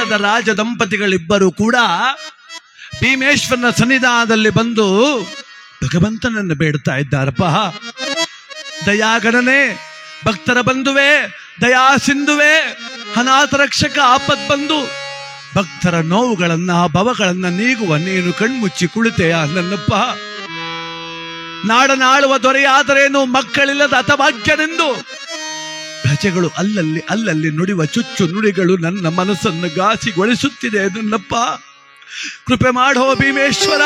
ಇಲ್ಲದ ರಾಜ ದಂಪತಿಗಳಿಬ್ಬರು ಕೂಡ ಭೀಮೇಶ್ವರನ ಸನ್ನಿಧಾನದಲ್ಲಿ ಬಂದು ಭಗವಂತನನ್ನು ಬೇಡ್ತಾ ಇದ್ದಾರಪ್ಪ. ದಯಾಗಣನೆ, ಭಕ್ತರ ಬಂಧುವೆ, ದಯಾ ಸಿಂಧುವೆ, ಅನಾಥ ರಕ್ಷಕ, ಆಪತ್ ಬಂದು ಭಕ್ತರ ನೋವುಗಳನ್ನ ಭವಗಳನ್ನ ನೀಗುವ ನೀನು ಕಣ್ಮುಚ್ಚಿ ಕುಳಿತೆಯ ನನ್ನಪ್ಪ. ನಾಡನಾಳುವ ದೊರೆಯಾದರೇನು ಮಕ್ಕಳಿಲ್ಲದ ಹತಭಾಗ್ಯನೆಂದು ಪ್ರಜೆಗಳು ಅಲ್ಲಲ್ಲಿ ನುಡಿಯುವ ಚುಚ್ಚು ನುಡಿಗಳು ನನ್ನ ಮನಸ್ಸನ್ನು ಘಾಸಿಗೊಳಿಸುತ್ತಿದೆ ನನ್ನಪ್ಪ. ಕೃಪೆ ಮಾಡೋ ಭೀಮೇಶ್ವರ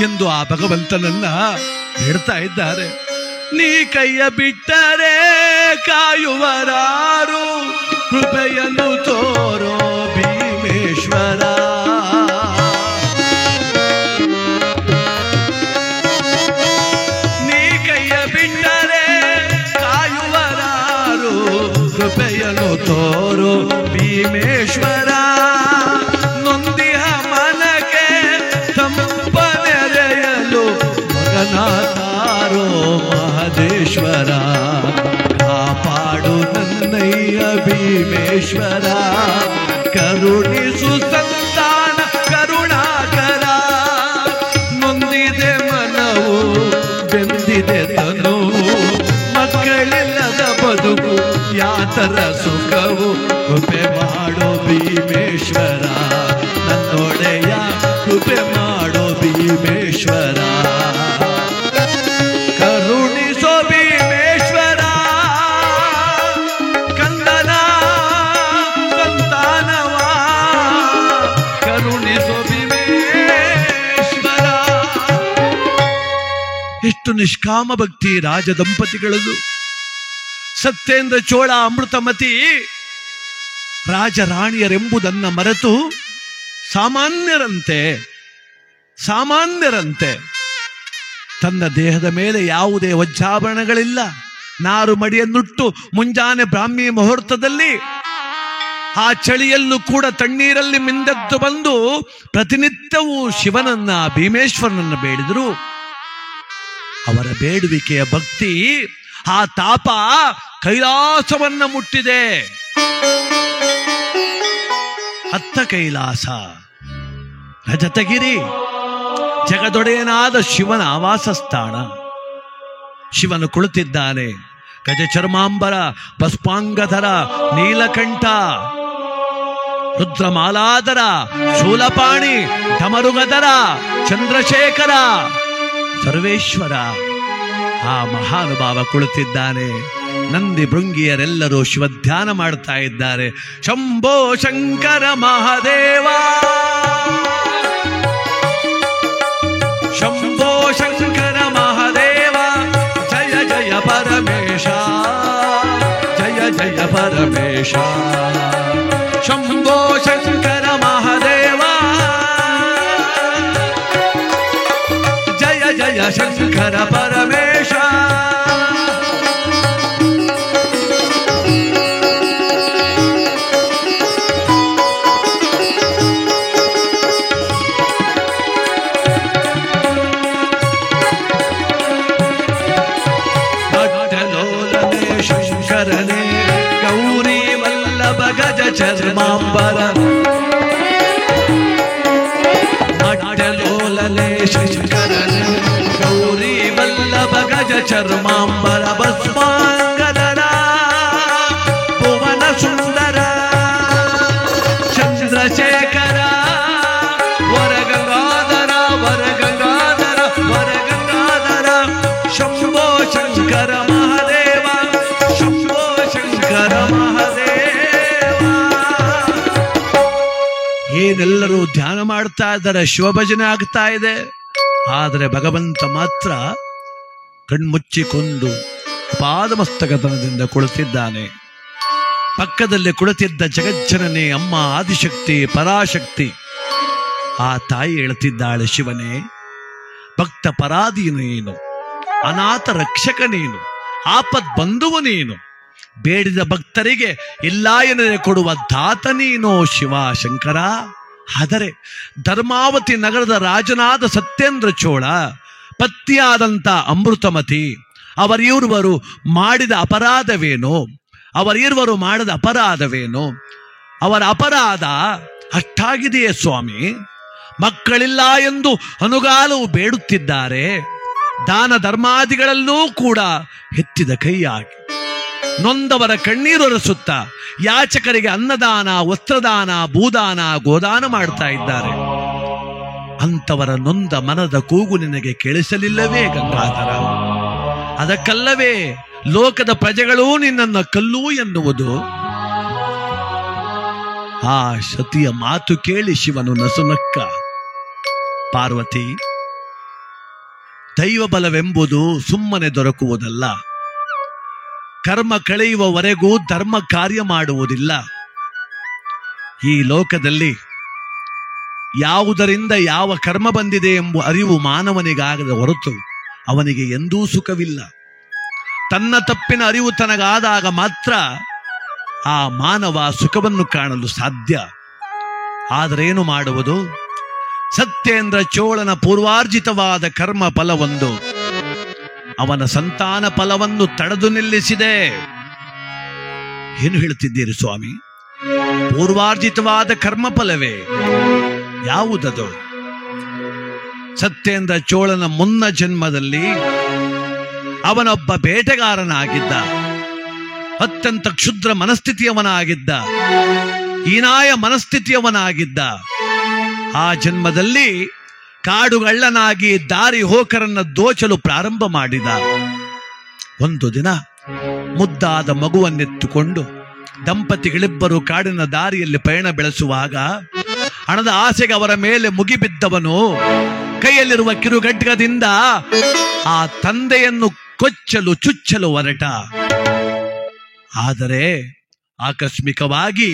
ಎಂದು ಆ ಭಗವಂತನನ್ನ ಹೇಳ್ತಾ ಇದ್ದಾರೆ. ನೀ ಕೈಯ ಬಿಟ್ಟರೆ ಕಾಯುವರಾರು, ಕೃಪೆಯನ್ನು ತೋರೋ ಭೀಮೇಶ್ವರ. ನೀ ಕೈಯ ಬಿಟ್ಟರೆ ಕಾಯುವರಾರು, ಕೃಪೆಯನ್ನು ತೋರೋ ಭೀಮೇಶ್ವರ. ನೊಂದಿಹ ಮನಕ್ಕೆ ತಂಪನೆರೆಯಲು ಮಗನಾತಾರೋ ಮಹದೇಶ್ವರ. ಕಾಪಾಡು ನನ್ನಯ್ಯ ಭೀಮೇಶ್ವರ, ಕರುಣಿಸು ಸಂತಾನ ಕರುಣಾಕರ. ನೊಂದಿದೆ ಮನವು ಬೆಂದಿದೆ ತನು, ಮಕ್ಕಳಿಲ್ಲದ ಬದುಕು ಯಾತರ ಸುಖವು. ಕೃಪೆ ಮಾಡೋ ಭೀಮೇಶ್ವರ ನನ್ನೊಡೆಯ, ಕೃಪೆ ಮಾಡೋ ಭೀಮೇಶ್ವರ. ಕರುಣಿಸೋ ಭೀಮೇಶ್ವರ ಕಂದನ ಸಂತಾನವ, ಕರುಣಿಸೋ ಭೀಮೇಶ್ವರ. ಎಷ್ಟು ನಿಷ್ಕಾಮ ಭಕ್ತಿ ರಾಜ ದಂಪತಿಗಳದು. ಸತ್ಯೇಂದ್ರ ಚೋಳ ಅಮೃತಮತಿ ರಾಜರಾಣಿಯರೆಂಬುದನ್ನ ಮರೆತು ಸಾಮಾನ್ಯರಂತೆ ತನ್ನ ದೇಹದ ಮೇಲೆ ಯಾವುದೇ ವಜ್ರಾಭರಣಗಳಿಲ್ಲ, ನಾರು ಮಡಿಯನ್ನುಟ್ಟು ಮುಂಜಾನೆ ಬ್ರಾಹ್ಮಿ ಮುಹೂರ್ತದಲ್ಲಿ ಆ ಚಳಿಯಲ್ಲೂ ಕೂಡ ತಣ್ಣೀರಲ್ಲಿ ಮಿಂದೆದ್ದು ಬಂದು ಪ್ರತಿನಿತ್ಯವೂ ಶಿವನನ್ನ ಭೀಮೇಶ್ವರನನ್ನ ಬೇಡಿದರು. ಅವರ ಬೇಡುವಿಕೆಯ ಭಕ್ತಿ, ಆ ತಾಪ ಕೈಲಾಸವನ್ನ ಮುಟ್ಟಿದೆ. ಹತ್ತ ಕೈಲಾಸ ರಜತಗಿರಿ ಜಗದೊಡೆಯನಾದ ಶಿವನ ಆವಾಸ ಸ್ಥಾನ. ಶಿವನು ಕುಳಿತಿದ್ದಾನೆ. ಗಜ ಚರ್ಮಾಂಬರ, ಪಸ್ಪಾಂಗಧರ, ನೀಲಕಂಠ, ರುದ್ರಮಾಲಾಧರ, ಶೂಲಪಾಣಿ, ಢಮರುಗಧರ, ಚಂದ್ರಶೇಖರ, ಸರ್ವೇಶ್ವರ ಆ ಮಹಾನುಭಾವ ಕುಳಿತಿದ್ದಾನೆ. ನಂದಿ ಭೃಂಗಿಯರೆಲ್ಲರೂ ಶಿವಧ್ಯಾನ ಮಾಡ್ತಾ ಇದ್ದಾರೆ. ಶಂಭೋ ಶಂಕರ ಮಹಾದೇವ, ಶಂಭೋ ಶಂಕರ ಮಹಾದೇವ, ಜಯ ಜಯ ಪರಮೇಶ, ಜಯ ಜಯ ಪರಮೇಶ. ಶಂಭೋ ಶಂಕರ ಮಹಾದೇವ, ಜಯ ಜಯ ಶಂಕರ ಪರಮೇಶ. ಶಂಕರನೇ ಗೌರಿ ವಲ್ಲಭ ಗಜ ಚರ್ಮಾಂಬರ, ನಾಟ್ಯಲೋಲನೆ ಶಂಕರನೇ ಗೌರಿ ವಲ್ಲಭ ಗಜ ಚರ್ಮಾಂಬರ, ಭಸ್ಮಾಂಗಧರ ಭುವನ ಸುಂದರ, ಚಂದ್ರಶೇಖರ ವರಗಂಗಾಧರ, ವರಗಂಗಾಧರ, ವರಗಂಗಾಧರ. ಶಂಭೋ ಶಂಕರ ಮಹಾದೇವ, ಶಂಭೋ ಶಂಕರ ಮಹಾದೇವ. ಏನೆಲ್ಲರೂ ಧ್ಯಾನ ಮಾಡ್ತಾ ಇದ್ದಾರೆ, ಶಿವಭಜನೆ ಆಗ್ತಾ ಇದೆ. ಆದರೆ ಭಗವಂತ ಮಾತ್ರ ಕಣ್ಮುಚ್ಚಿಕೊಂಡು ಪಾದಮಸ್ತಕತನದಿಂದ ಕುಳಿತಿದ್ದಾನೆ. ಪಕ್ಕದಲ್ಲಿ ಕುಳಿತಿದ್ದ ಜಗಜ್ಜನನಿ ಅಮ್ಮ ಆದಿಶಕ್ತಿ ಪರಾಶಕ್ತಿ ಆ ತಾಯಿ ಹೇಳ್ತಿದ್ದಾಳೆ, ಶಿವನೇ ಭಕ್ತ ಪರಾಧೀ ನೀನು, ಅನಾಥ ರಕ್ಷಕ ನೀನು, ಆಪತ್ ಬಂಧುವು ನೀನು, ಬೇಡಿದ ಭಕ್ತರಿಗೆ ಇಲ್ಲ ಎನ್ನದೆ ಕೊಡುವ ದಾತ ನೀನೋ ಶಿವ ಶಂಕರ. ಆದರೆ ಧರ್ಮಾವತಿ ನಗರದ ರಾಜನಾದ ಸತ್ಯೇಂದ್ರ ಚೋಳ, ಪತ್ನಿಯಾದಂಥ ಅಮೃತಮತಿ, ಅವರಿರುವರು ಮಾಡಿದ ಅಪರಾಧವೇನು? ಅವರ ಅಪರಾಧ ಅಷ್ಟಾಗಿದೆಯೇ ಸ್ವಾಮಿ? ಮಕ್ಕಳಿಲ್ಲ ಎಂದು ಅನುಗಾಲವು ಬೇಡುತ್ತಿದ್ದಾರೆ. ದಾನ ಧರ್ಮಾದಿಗಳಲ್ಲೂ ಕೂಡ ಎತ್ತಿದ ಕೈಯಾಗಿ ನೊಂದವರ ಕಣ್ಣೀರೊರೆಸುತ್ತಾ ಯಾಚಕರಿಗೆ ಅನ್ನದಾನ, ವಸ್ತ್ರದಾನ, ಭೂದಾನ, ಗೋದಾನ ಮಾಡ್ತಾ ಇದ್ದಾರೆ. ಅಂತವರ ನೊಂದ ಮನದ ಕೂಗು ನಿನಗೆ ಕೇಳಿಸಲಿಲ್ಲವೇ ಗಂಗಾಧರ? ಅದಕ್ಕಲ್ಲವೇ ಲೋಕದ ಪ್ರಜೆಗಳೂ ನಿನ್ನನ್ನು ಕಲ್ಲು ಎನ್ನುವುದು? ಆ ಸತಿಯ ಮಾತು ಕೇಳಿ ಶಿವನು ನಸುನಕ್ಕ. ಪಾರ್ವತಿ, ದೈವ ಬಲವೆಂಬುದು ಸುಮ್ಮನೆ ದೊರಕುವುದಲ್ಲ. ಕರ್ಮ ಕಳೆಯುವವರೆಗೂ ಧರ್ಮ ಕಾರ್ಯ ಮಾಡುವುದಿಲ್ಲ. ಈ ಲೋಕದಲ್ಲಿ ಯಾವುದರಿಂದ ಯಾವ ಕರ್ಮ ಬಂದಿದೆ ಎಂಬ ಅರಿವು ಮಾನವನಿಗಾಗದ ಹೊರತು ಅವನಿಗೆ ಎಂದೂ ಸುಖವಿಲ್ಲ. ತನ್ನ ತಪ್ಪಿನ ಅರಿವು ತನಗಾದಾಗ ಮಾತ್ರ ಆ ಮಾನವ ಸುಖವನ್ನು ಕಾಣಲು ಸಾಧ್ಯ. ಆದರೇನು ಮಾಡುವುದು? ಸತ್ಯೇಂದ್ರ ಚೋಳನ ಪೂರ್ವಾರ್ಜಿತವಾದ ಕರ್ಮ ಫಲವೊಂದು ಅವನ ಸಂತಾನ ಫಲವನ್ನು ತಡೆದು ನಿಲ್ಲಿಸಿದೆ. ಏನು ಹೇಳ್ತಿದ್ದೀರಿ ಸ್ವಾಮಿ? ಪೂರ್ವಾರ್ಜಿತವಾದ ಕರ್ಮ ಫಲವೇ? ಯಾವುದದು? ಸತ್ಯೇಂದ್ರ ಚೋಳನ ಮುನ್ನ ಜನ್ಮದಲ್ಲಿ ಅವನೊಬ್ಬ ಬೇಟೆಗಾರನಾಗಿದ್ದ. ಅತ್ಯಂತ ಕ್ಷುದ್ರ ಮನಸ್ಥಿತಿಯವನಾಗಿದ್ದ, ಹೀನಾಯ ಮನಸ್ಥಿತಿಯವನಾಗಿದ್ದ. ಆ ಜನ್ಮದಲ್ಲಿ ಕಾಡುಗಳ್ಳನಾಗಿ ದಾರಿ ಹೋಕರನ್ನ ದೋಚಲು ಪ್ರಾರಂಭ ಮಾಡಿದ. ಒಂದು ದಿನ ಮುದ್ದಾದ ಮಗುವನ್ನೆತ್ತುಕೊಂಡು ದಂಪತಿಗಳಿಬ್ಬರು ಕಾಡಿನ ದಾರಿಯಲ್ಲಿ ಪಯಣ ಬೆಳೆಸುವಾಗ ಹಣದ ಆಸೆಗೆ ಅವರ ಮೇಲೆ ಮುಗಿಬಿದ್ದವನು ಕೈಯಲ್ಲಿರುವ ಕಿರುಗಡ್ಗದಿಂದ ಆ ತಂದೆಯನ್ನು ಕೊಚ್ಚಲು ಚುಚ್ಚಲು ಹೊರಟ. ಆದರೆ ಆಕಸ್ಮಿಕವಾಗಿ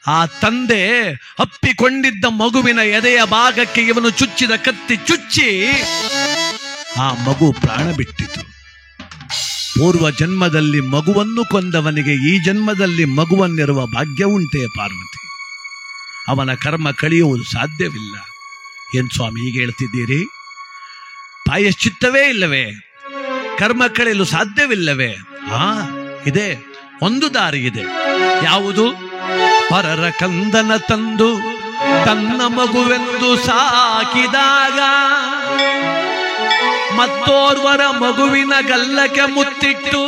ಆ ತಂದೆ ಅಪ್ಪಿಕೊಂಡಿದ್ದ ಮಗುವಿನ ಎದೆಯ ಭಾಗಕ್ಕೆ ಇವನು ಚುಚ್ಚಿದ ಕತ್ತಿ ಚುಚ್ಚಿ ಆ ಮಗು ಪ್ರಾಣ ಬಿಟ್ಟಿತು. ಪೂರ್ವ ಜನ್ಮದಲ್ಲಿ ಮಗುವನ್ನು ಕೊಂದವನಿಗೆ ಈ ಜನ್ಮದಲ್ಲಿ ಮಗುವನ್ನಿರುವ ಭಾಗ್ಯ ಉಂಟೆ ಪಾರ್ವತಿ? ಅವನ ಕರ್ಮ ಕಳೆಯುವುದು ಸಾಧ್ಯವಿಲ್ಲ. ಏನ್ ಸ್ವಾಮಿ ಹೀಗೆ ಹೇಳ್ತಿದ್ದೀರಿ? ಪ್ರಾಯಶ್ಚಿತ್ತವೇ ಇಲ್ಲವೇ? ಕರ್ಮ ಕಳೆಯಲು ಸಾಧ್ಯವಿಲ್ಲವೇ? ಇದೆ, ಒಂದು ದಾರಿ ಇದೆ. ಯಾವುದು? ಪರರ ಕಂದನ ತಂದು ತನ್ನ ಮಗುವೆಂದು ಸಾಕಿದಾಗ ಮತ್ತೋರ್ವರ ಮಗುವಿನ ಗಲ್ಲಕ್ಕೆ ಮುತ್ತಿಟ್ಟು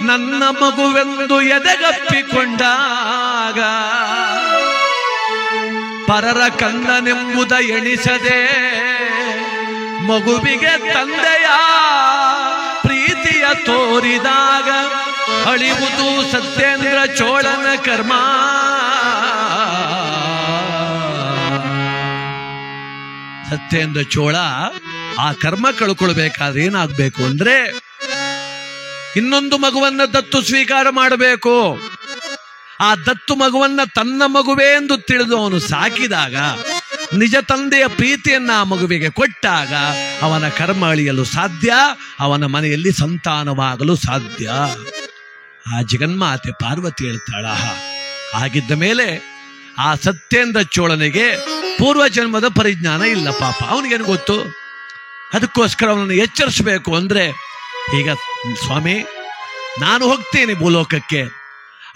ನನ್ನ ಮಗುವೆಂದು ಎದೆಗಪ್ಪಿಕೊಂಡಾಗ ಪರರ ಕಂದನೆಂಬುದ ಎಣಿಸದೆ ಮಗುವಿಗೆ ತಂದೆಯ ಪ್ರೀತಿಯ ತೋರಿದಾಗ ಅಳಿವುದು ಸತ್ಯೇಂದ್ರ ಚೋಳನ ಕರ್ಮ. ಸತ್ಯೇಂದ್ರ ಚೋಳ ಆ ಕರ್ಮ ಕಳ್ಕೊಳ್ಬೇಕಾದ್ರೆ ಏನಾಗಬೇಕು ಅಂದ್ರೆ ಇನ್ನೊಂದು ಮಗುವನ್ನ ದತ್ತು ಸ್ವೀಕಾರ ಮಾಡಬೇಕು. ಆ ದತ್ತು ಮಗುವನ್ನ ತನ್ನ ಮಗುವೇ ಎಂದು ತಿಳಿದು ಅವನು ಸಾಕಿದಾಗ, ನಿಜ ತಂದೆಯ ಪ್ರೀತಿಯನ್ನ ಆ ಮಗುವಿಗೆ ಕೊಟ್ಟಾಗ ಅವನ ಕರ್ಮ ಅಳಿಯಲು ಸಾಧ್ಯ, ಅವನ ಮನೆಯಲ್ಲಿ ಸಂತಾನವಾಗಲು ಸಾಧ್ಯ. ಆ ಜಗನ್ಮಾತೆ ಪಾರ್ವತಿ ಹೇಳ್ತಾಳ. ಆಗಿದ್ದ ಮೇಲೆ ಆ ಸತ್ಯೇಂದ್ರ ಚೋಳನಿಗೆ ಪೂರ್ವ ಜನ್ಮದ ಪರಿಜ್ಞಾನ ಇಲ್ಲ ಪಾಪ. ಅವನಿಗೇನು ಗೊತ್ತು? ಅದಕ್ಕೋಸ್ಕರ ಅವನನ್ನು ಎಚ್ಚರಿಸಬೇಕು ಅಂದ್ರೆ, ಈಗ ಸ್ವಾಮಿ ನಾನು ಹೋಗ್ತೇನೆ ಭೂಲೋಕಕ್ಕೆ,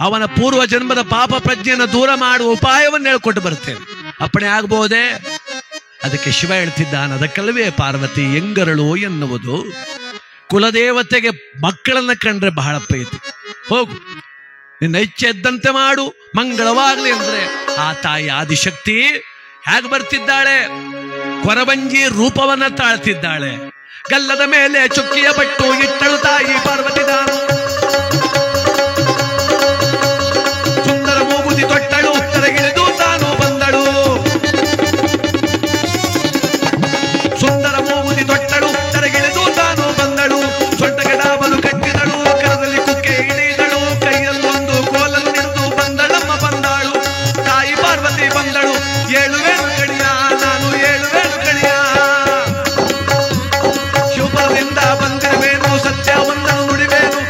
ಅವನ ಪೂರ್ವ ಜನ್ಮದ ಪಾಪ ಪ್ರಜ್ಞೆಯನ್ನು ದೂರ ಮಾಡುವ ಉಪಾಯವನ್ನು ಹೇಳ್ಕೊಟ್ಟು ಬರ್ತೇನೆ. ಅಪ್ಪಣೆ ಆಗಬಹುದೇ? ಅದಕ್ಕೆ ಶಿವ ಹೇಳ್ತಿದ್ದಾನೆ, ಅದಕ್ಕಲ್ಲವೇ ಪಾರ್ವತಿ ಎಂಗರಳು ಎನ್ನುವುದು. ಕುಲದೇವತೆಗೆ ಮಕ್ಕಳನ್ನ ಕಂಡ್ರೆ ಬಹಳ ಪ್ರೀತಿ. ಹೋಗು, ನಿನ್ನ ಇಚ್ಛೆ ಇದ್ದಂತೆ ಮಾಡು, ಮಂಗಳವಾಗಲಿ ಅಂದ್ರೆ ಆ ತಾಯಿ ಆದಿಶಕ್ತಿ ಹೇಗೆ ಬರ್ತಿದ್ದಾಳೆ? ಕೊರವಂಜಿ ರೂಪವನ್ನ ತಾಳ್ತಿದ್ದಾಳೆ. ಗಲ್ಲದ ಮೇಲೆ ಚುಕ್ಕಿಯ ಬಟ್ಟು ಇಟ್ಟಳು ತಾಯಿ ಪಾರ್ವತಿ ದಾನು. ಸುಂದರ ಮೂಗುತಿ ತೊಟ್ಟಳು, ತೆರೆಗಿಳಿದು ತಾನು ಬಂದಳು. ಸುಂದರ ಮೂಗುತಿ ತೊಟ್ಟಳು, ತೆರೆಗಿಳಿದು ತಾನು ಬಂದಳು. ಸೊಂಟಗೆ ಡಾಬಲು ಕಟ್ಟಿದಳು, ಕರದಲ್ಲಿ ಕುಕ್ಕೆ ಹಿಡಿದಳು. ಕೈಯಲ್ಲೊಂದು ಕೋಲನ್ನು ಹಿಡಿದು ಬಂದಳಮ್ಮ ಬಂದಾಳು. ತಾಯಿ ಪಾರ್ವತಿ ಬಂದಳು. ಏಳುವೆನು ಕಡಿಯ, ನಾನು ಏಳುವೆನು ಕಡಿಯ. ಶಿವಪುರದಿಂದ ಬಂದಿರುವೇನು, ಸತ್ಯ ಒಂದನ್ನು ನುಡಿವೇನು.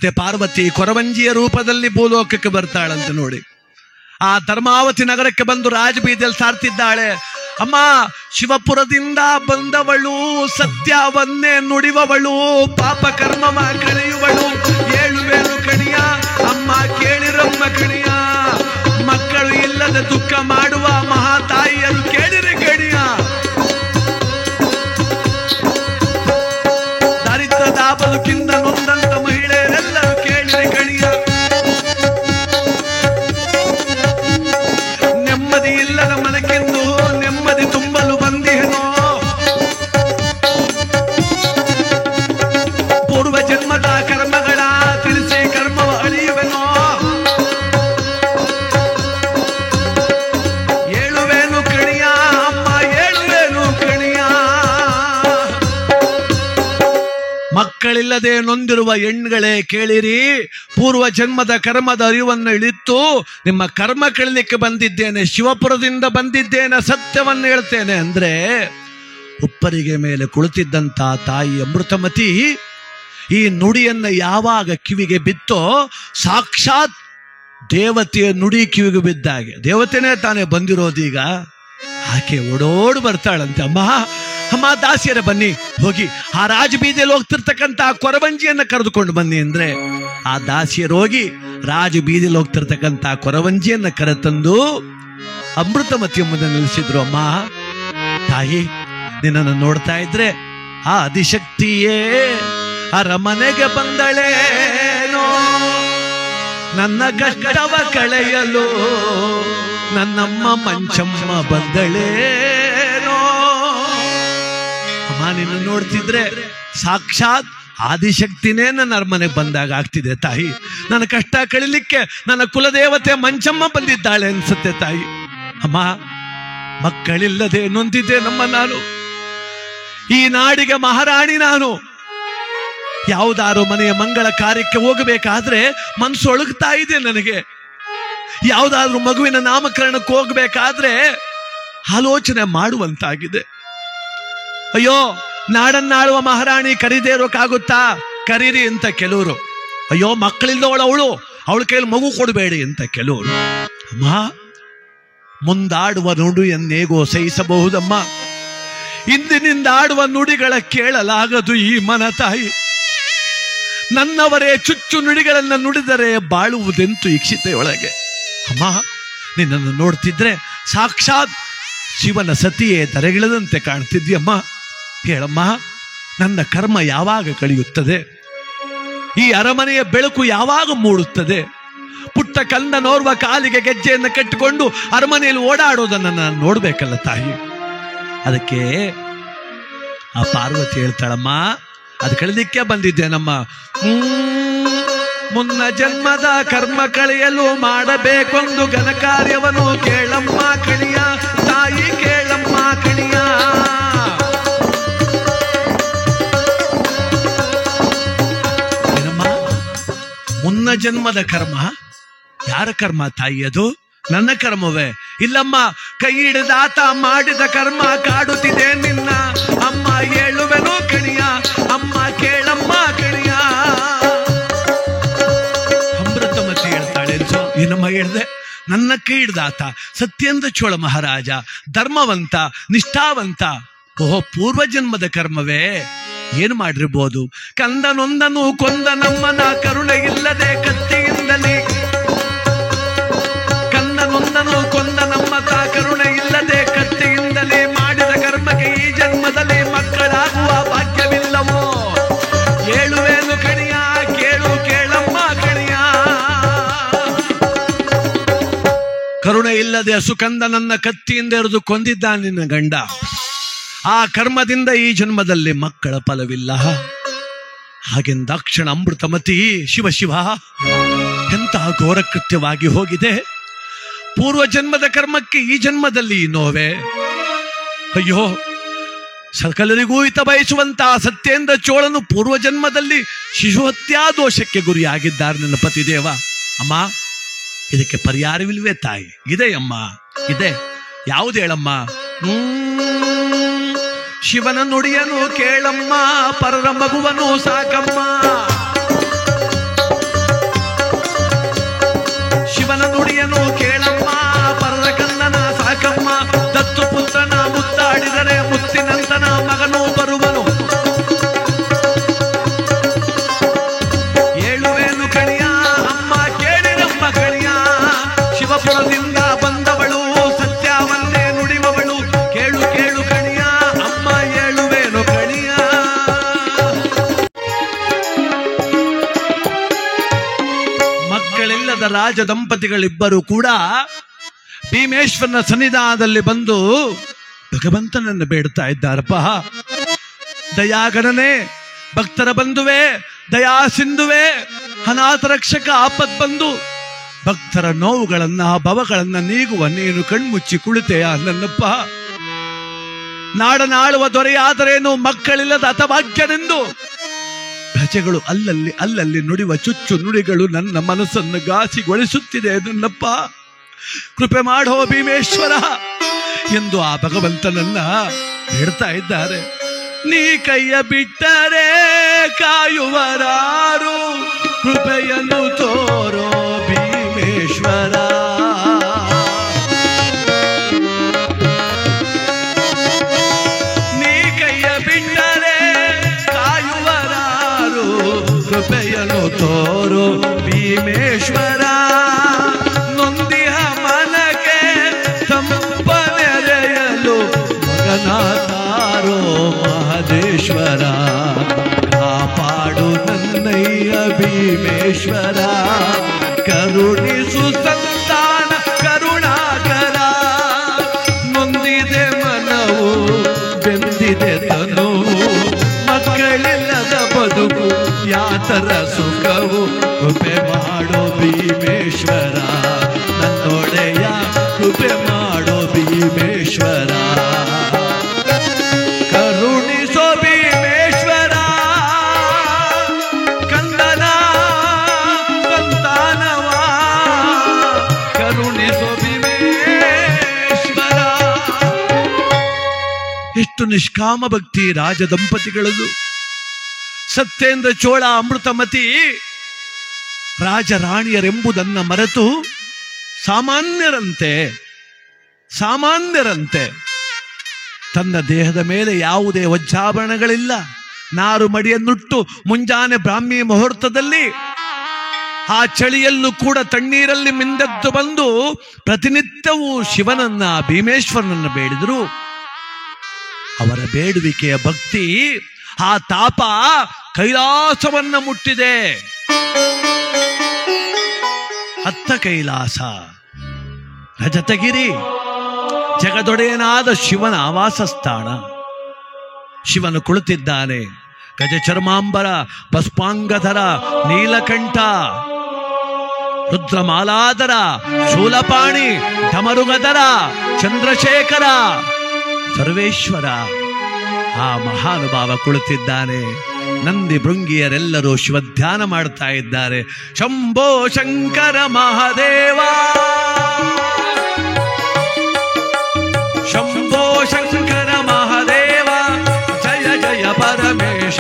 ಮತ್ತೆ ಪಾರ್ವತಿ ಕೊರವಂಜಿಯ ರೂಪದಲ್ಲಿ ಭೂಲೋಕಕ್ಕೆ ಬರ್ತಾಳಂತೆ ನೋಡಿ. ಆ ಧರ್ಮಾವತಿ ನಗರಕ್ಕೆ ಬಂದು ರಾಜಬೀದಿಯಲ್ಲಿ ಸಾರ್ತಿದ್ದಾಳೆ. ಅಮ್ಮ, ಶಿವಪುರದಿಂದ ಬಂದವಳು, ಸತ್ಯವನ್ನೇ ನುಡಿವವಳು, ಪಾಪ ಕರ್ಮವ ಕಳೆಯುವಳು, ಏಳುವೇನು ಕಣಿಯ ಅಮ್ಮ ಕೇಳಿರಮ್ಮ ಕಣಿಯ, ಮಕ್ಕಳು ಇಲ್ಲದ ದುಃಖ ಮಾಡುವ ಮಹಾತಾಯಿಯರು ಕೇಳಿರಿ ಕಣಿಯ, ದರಿದ್ರದ ಬದುಕಿಂದ ನೊಂದಂತ ಮಹಿಳೆಯರೆಲ್ಲರೂ ಕೇಳಿರಿ ಕಣಿಯ, ನೆಮ್ಮದಿ ಇಲ್ಲದ ಮನಕ್ಕೆಂದು ನೆಮ್ಮದಿ ತುಂಬಲು ಬಂದಿಹೇನೋ, ಪೂರ್ವ ಜನ್ಮದ ಕರ್ಮಗಳ ತಿಳಿಸಿ ಕರ್ಮವ ಅಳಿಯುವೆನೋ, ಏಳುವೇನು ಕಣಿಯ ಅಮ್ಮ ಏಳುವೇನು ಕಣಿಯ. ಮಕ್ಕಳಿಲ್ಲದೆ ನೊಂದಿರುವ ಹೆಣ್ಗಳೇ ಕೇಳಿರಿ, ಪೂರ್ವ ಜನ್ಮದ ಕರ್ಮದ ಅರಿವನ್ನು ಇಳಿತು ನಿಮ್ಮ ಕರ್ಮ ಕಳಲಿಕ್ಕೆ ಬಂದಿದ್ದೇನೆ, ಶಿವಪುರದಿಂದ ಬಂದಿದ್ದೇನೆ, ಸತ್ಯವನ್ನು ಹೇಳ್ತೇನೆ ಅಂದ್ರೆ ಉಪ್ಪರಿಗೆ ಮೇಲೆ ಕುಳಿತಿದ್ದಂತ ತಾಯಿ ಅಮೃತಮತಿ ಈ ನುಡಿಯನ್ನ ಯಾವಾಗ ಕಿವಿಗೆ ಬಿತ್ತೋ ಸಾಕ್ಷಾತ್ ದೇವತೆಯ ನುಡಿ ಕಿವಿಗೆ ಬಿದ್ದಾಗೆ, ದೇವತೆನೇ ತಾನೇ ಬಂದಿರೋದೀಗ, ಆಕೆ ಓಡೋಡು ಬರ್ತಾಳಂತೆ. ಅಮ್ಮ ಅಮ್ಮ ದಾಸಿಯರ ಬನ್ನಿ, ಹೋಗಿ ಆ ರಾಜಬೀದಿಯಲ್ಲಿ ಹೋಗ್ತಿರ್ತಕ್ಕಂಥ ಕೊರವಂಜಿಯನ್ನ ಕರೆದುಕೊಂಡು ಬನ್ನಿ ಅಂದ್ರೆ ಆ ದಾಸಿಯರು ಹೋಗಿ ರಾಜಬೀದಿಯಲ್ಲಿ ಹೋಗ್ತಿರ್ತಕ್ಕಂಥ ಕೊರವಂಜಿಯನ್ನ ಕರೆತಂದು ಅಮೃತಮತಿಯ ಮುಂದೆ ನಿಲ್ಲಿಸಿದ್ರು. ಅಮ್ಮ ತಾಯಿ, ನಿನ್ನನ್ನು ನೋಡ್ತಾ ಇದ್ರೆ ಆ ಆದಿಶಕ್ತಿಯೇ ಅರಮನೆಗೆ ಬಂದಳೇನೋ, ನನ್ನ ಕಷ್ಟವ ಕಳೆಯಲು ನನ್ನಮ್ಮ ಮಂಚಮ್ಮ ಬಂದಳೇನೋ. ಅಮ್ಮ ನಿನ್ನ ನೋಡ್ತಿದ್ರೆ ಸಾಕ್ಷಾತ್ ಆದಿಶಕ್ತಿನೇ ನನ್ನ ಅರಮನೆಗೆ ಬಂದಾಗ ಆಗ್ತಿದೆ ತಾಯಿ, ನನ್ನ ಕಷ್ಟ ಕಳಿಲಿಕ್ಕೆ ನನ್ನ ಕುಲದೇವತೆ ಮಂಚಮ್ಮ ಬಂದಿದ್ದಾಳೆ ಅನ್ಸುತ್ತೆ ತಾಯಿ. ಅಮ್ಮ, ಮಕ್ಕಳಿಲ್ಲದೆ ನೊಂದಿದ್ದೆ ನಮ್ಮ ನಾನು, ಈ ನಾಡಿಗೆ ಮಹಾರಾಣಿ ನಾನು, ಯಾವುದಾರು ಮನೆಯ ಮಂಗಳ ಕಾರ್ಯಕ್ಕೆ ಹೋಗಬೇಕಾದ್ರೆ ಮನಸ್ಸು ಒಳಗ್ತಾ ಇದೆ ನನಗೆ, ಯಾವುದಾದ್ರೂ ಮಗುವಿನ ನಾಮಕರಣಕ್ಕೆ ಹೋಗ್ಬೇಕಾದ್ರೆ ಆಲೋಚನೆ ಮಾಡುವಂತಾಗಿದೆ. ಅಯ್ಯೋ, ನಾಡನ್ನಾಳುವ ಮಹಾರಾಣಿ ಕರೀದೇ ಇರೋಕ್ಕಾಗುತ್ತಾ, ಕರೀರಿ ಅಂತ ಕೆಲವರು, ಅಯ್ಯೋ ಮಕ್ಕಳಿಲ್ಲವಳು ಅವಳ ಕೈಯಲ್ಲಿ ಮಗು ಕೊಡಬೇಡಿ ಅಂತ ಕೆಲವರು. ಅಮ್ಮ, ಮುಂದಾಡುವ ನುಡಿಯನ್ನೇಗೋ ಸಹಿಸಬಹುದಮ್ಮ, ಇಂದಿನಿಂದ ಆಡುವ ನುಡಿಗಳ ಕೇಳಲಾಗದು ಈ ಮನ ತಾಯಿ, ನನ್ನವರೇ ಚುಚ್ಚು ನುಡಿಗಳನ್ನು ನುಡಿದರೆ ಬಾಳುವುದೆಂತು ಇಕ್ಷಿತೆಯೊಳಗೆ. ಅಮ್ಮ, ನಿನ್ನನ್ನು ನೋಡ್ತಿದ್ರೆ ಸಾಕ್ಷಾತ್ ಶಿವನ ಸತಿಯೇ ಧರೆಗಿಳದಂತೆ ಕಾಣ್ತಿದ್ಯಮ್ಮ. ಹೇಳಮ್ಮ, ನನ್ನ ಕರ್ಮ ಯಾವಾಗ ಕಳೆಯುತ್ತದೆ, ಈ ಅರಮನೆಯ ಬೆಳಕು ಯಾವಾಗ ಮೂಡುತ್ತದೆ, ಪುಟ್ಟ ಕಂದನೋರ್ವ ಕಾಲಿಗೆ ಗೆಜ್ಜೆಯನ್ನು ಕಟ್ಟಿಕೊಂಡು ಅರಮನೆಯಲ್ಲಿ ಓಡಾಡೋದನ್ನು ನಾನು ನೋಡ್ಬೇಕಲ್ಲ ತಾಯಿ. ಅದಕ್ಕೆ ಆ ಪಾರ್ವತಿ ಹೇಳ್ತಾಳಮ್ಮ, ಅದು ಕಳೆದಿಕ್ಕೆ ಬಂದಿದ್ದೇನಮ್ಮ, ಮುನ್ನ ಜನ್ಮದ ಕರ್ಮ ಕಳೆಯಲು ಮಾಡಬೇಕೊಂದು ಘನ ಕಾರ್ಯವನ್ನು ಕೇಳಮ್ಮ ಕಣಿಯ ತಾಯಿ, ಕೇಳಮ್ಮ ಕಣಿಯ. ಏನಮ್ಮ ಮುನ್ನ ಜನ್ಮದ ಕರ್ಮ? ಯಾರ ಕರ್ಮ ತಾಯಿ ಅದು? ನನ್ನ ಕರ್ಮವೇ? ಇಲ್ಲಮ್ಮ, ಕೈ ಹಿಡಿದಾತ ಮಾಡಿದ ಕರ್ಮ ಕಾಡುತ್ತಿದೆ ನಿನ್ನ ಅಮ್ಮ, ಹೇಳುವೆನು ಕಣಿಯ ಅಮ್ಮ, ಕೇಳಮ್ಮ ಕಣಿಯ. ಅಮೃತಮತಿ ಹೇಳ್ತಾಳೆ, ಏನಮ್ಮ ಹೇಳ್ದೆ? ನನ್ನ ಕೈ ಹಿಡಿದಾತ ಸತ್ಯೇಂದ್ರ ಚೋಳ ಮಹಾರಾಜ, ಧರ್ಮವಂತ, ನಿಷ್ಠಾವಂತ. ಓಹೋ, ಪೂರ್ವಜನ್ಮದ ಕರ್ಮವೇ? ಏನು ಮಾಡಿರ್ಬೋದು? ಕಂದನೊಂದನು ಕೊಂದ ನಮ್ಮನ ಕರುಣೆ ಇಲ್ಲದೆ ಕತ್ತಿಯಿಂದಲೇ, ಕಂದನೊಂದನು ಕೊಂದ ನಮ್ಮ ತಾ ಕರುಣೆ ಇಲ್ಲದೆ ಕತ್ತಿಯಿಂದಲೇ ಮಾಡಿದ ಕರ್ಮಕ್ಕೆ ಈ ಜನ್ಮದಲ್ಲಿ ಮಕ್ಕಳಾಗುವ ಭಾಗ್ಯವಿಲ್ಲವೋ? ಹೇಳುವೇನು ಕಣಿಯ, ಕೇಳು ಕೇಳಮ್ಮ ಕಣಿಯ. ಕರುಣೆ ಇಲ್ಲದೆ ಸುಕಂದ ನನ್ನ ಕತ್ತಿಯಿಂದ ಎರೆದು ಕೊಂದಿದ್ದ ನಿನ್ನ ಗಂಡ, ಆ ಕರ್ಮದಿಂದ ಈ ಜನ್ಮದಲ್ಲಿ ಮಕ್ಕಳ ಫಲವಿಲ್ಲ. ಹಾಗೆಂದಾಕ್ಷಣ ಅಮೃತಮತಿ, ಶಿವ ಶಿವ, ಎಂತಹ ಘೋರ ಕೃತ್ಯವಾಗಿ ಹೋಗಿದೆ. ಪೂರ್ವ ಜನ್ಮದ ಕರ್ಮಕ್ಕೆ ಈ ಜನ್ಮದಲ್ಲಿ ನೋವೇ? ಅಯ್ಯೋ, ಸಕಲರಿಗೂ ಹಿತ ಬಯಸುವಂತಹ ಸತ್ಯೇಂದ್ರ ಚೋಳನು ಪೂರ್ವ ಜನ್ಮದಲ್ಲಿ ಶಿಶುಹತ್ಯಾ ದೋಷಕ್ಕೆ ಗುರಿಯಾಗಿದ್ದಾರೆ ನನ್ನ ಪತಿದೇವ. ಅಮ್ಮ, ಇದಕ್ಕೆ ಪರಿಹಾರವಿಲ್ವೇ ತಾಯಿ? ಇದೆ ಅಮ್ಮ, ಇದೆ. ಯಾವುದು ಹೇಳಮ್ಮ? ಶಿವನ ನುಡಿಯನು ಕೇಳಮ್ಮ, ಪರರ ಮಗುವನು ಸಾಕಮ್ಮ. ಶಿವನ ನುಡಿಯನು ಕೇಳಮ್ಮ, ಪರರ ಕನ್ನನ ಸಾಕಮ್ಮ. ದತ್ತು ಪುತ್ರನ ಮುದ್ದಾಡಿದರೆ ಮುತ್ತಿನಂತನ ಮಗನು ಬರುವನು. ಏಳುವೇನು ಕಣಿಯ ಅಮ್ಮ ಕೇಳಿರಮ್ಮ ಕಣಿಯ, ಶಿವಪುರದಿಂದ ಬಂದವಳು ಸತ್ಯವನ್ನೇ ನುಡಿವವಳು. ಕೇಳು ಕೇಳು ಕಣಿಯ ಅಮ್ಮ ಏಳುವೇನು ಕಣಿಯ. ಮಕ್ಕಳಿಲ್ಲದ ರಾಜ ದಂಪತಿಗಳಿಬ್ಬರು ಕೂಡ ಭೀಮೇಶ್ವರನ ಸನ್ನಿಧಾನದಲ್ಲಿ ಬಂದು ಭಗವಂತನನ್ನು ಬೇಡ್ತಾ ಇದ್ದಾರಪ್ಪ. ದಯಾಗಣನೆ, ಭಕ್ತರ ಬಂಧುವೆ, ದಯಾ ಸಿಂಧುವೆ, ಅನಾಥ ರಕ್ಷಕ, ಆಪತ್ ಬಂದು ಭಕ್ತರ ನೋವುಗಳನ್ನ ಭವಗಳನ್ನ ನೀಗುವ ನೀನು ಕಣ್ಮುಚ್ಚಿ ಕುಳಿತೆಯ ನನ್ನಪ್ಪ. ನಾಡನಾಳುವ ದೊರೆಯಾದರೇನು ಮಕ್ಕಳಿಲ್ಲದ ಹತಭಾಗ್ಯನೆಂದು ಪ್ರಜೆಗಳು ಅಲ್ಲಲ್ಲಿ ಅಲ್ಲಲ್ಲಿ ನುಡಿವ ಚುಚ್ಚು ನುಡಿಗಳು ನನ್ನ ಮನಸ್ಸನ್ನು ಘಾಸಿಗೊಳಿಸುತ್ತಿದೆ ನನ್ನಪ್ಪ. ಕೃಪೆ ಮಾಡೋ ಭೀಮೇಶ್ವರ ಎಂದು ಆ ಭಗವಂತನನ್ನ ಬೇಡ್ತಾ ಇದ್ದಾರೆ. ನೀ ಕೈಯ ಬಿಟ್ಟರೆ ಕಾಯುವರಾರು, ಕೃಪೆಯನ್ನು ತೋರೋ ಭೀಮೇಶ್ವರ. ನೀ ಕೈಯ ಬಿಟ್ಟರೆ ಕಾಯುವರಾರು, ಕೃಪೆಯನ್ನು ತೋರೋ ಭೀಮೇಶ್ವರ. ನೊಂದಿಹ ಮನಕ್ಕೆ ಸಂಪನೆರೆಯಲು ಮಗನಾತಾರೋ ಮಹದೇಶ್ವರ. ಕಾಪಾಡು ನನ್ನಯ್ಯ ಭೀಮೇಶ್ವರ, ಕರುಣಿಸು ಸಂತಾನ ಕರುಣಾಕರ. ನೊಂದಿದೆ ಮನವು ಬೆಂದಿದೆ ತನು, ಮಕ್ಕಳಿಲ್ಲದ ಬದುಕು ಯಾತರ ಸುಖವು. ಕೃಪೆ ಮಾಡೋ ಭೀಮೇಶ್ವರ ನನ್ನೊಡೆಯ, ಕೃಪೆ ಮಾಡೋ ಭೀಮೇಶ್ವರ. ಕರುಣಿಸೋ ಭೀಮೇಶ್ವರ ಕಂದನ ಸಂತಾನವ, ಕರುಣಿಸೋ ಭೀಮೇಶ್ವರ. ಎಷ್ಟು ನಿಷ್ಕಾಮ ಭಕ್ತಿ ರಾಜ ದಂಪತಿಗಳದು. ಸತ್ಯೇಂದ್ರ ಚೋಳ ಅಮೃತಮತಿ ರಾಜರಾಣಿಯರೆಂಬುದನ್ನ ಮರೆತು ಸಾಮಾನ್ಯರಂತೆ ತನ್ನ ದೇಹದ ಮೇಲೆ ಯಾವುದೇ ವಜ್ರಾಭರಣಗಳಿಲ್ಲ, ನಾರು ಮಡಿಯನ್ನುಟ್ಟು ಮುಂಜಾನೆ ಬ್ರಾಹ್ಮಿ ಮುಹೂರ್ತದಲ್ಲಿ ಆ ಚಳಿಯಲ್ಲೂ ಕೂಡ ತಣ್ಣೀರಲ್ಲಿ ಮಿಂದೆದ್ದು ಬಂದು ಪ್ರತಿನಿತ್ಯವೂ ಶಿವನನ್ನ ಭೀಮೇಶ್ವರನನ್ನ ಬೇಡಿದರು. ಅವರ ಬೇಡುವಿಕೆಯ ಭಕ್ತಿ, ಆ ತಾಪ ಕೈಲಾಸವನ್ನ ಮುಟ್ಟಿದೆ. ಹತ್ತ ಕೈಲಾಸ ರಜತಗಿರಿ ಜಗದೊಡೆಯನಾದ ಶಿವನ ಆವಾಸ ಸ್ಥಾನ. ಶಿವನು ಕುಳಿತಿದ್ದಾನೆ. ಗಜಚರ್ಮಾಂಬರ, ಭಸ್ಮಾಂಗಧರ, ನೀಲಕಂಠ, ರುದ್ರಮಾಲಾಧರ, ಶೂಲಪಾಣಿ, ಢಮರುಗಧರ, ಚಂದ್ರಶೇಖರ, ಸರ್ವೇಶ್ವರ ಆ ಮಹಾನುಭಾವ ಕುಳಿತಿದ್ದಾನೆ. ನಂದಿ ಭೃಂಗಿಯರೆಲ್ಲರೂ ಶಿವಧ್ಯಾನ ಮಾಡ್ತಾ ಇದ್ದಾರೆ. ಶಂಭೋ ಶಂಕರ ಮಹಾದೇವ, ಶಂಭೋ ಶಂಕರ ಮಹಾದೇವ, ಜಯ ಜಯ ಪರಮೇಶ,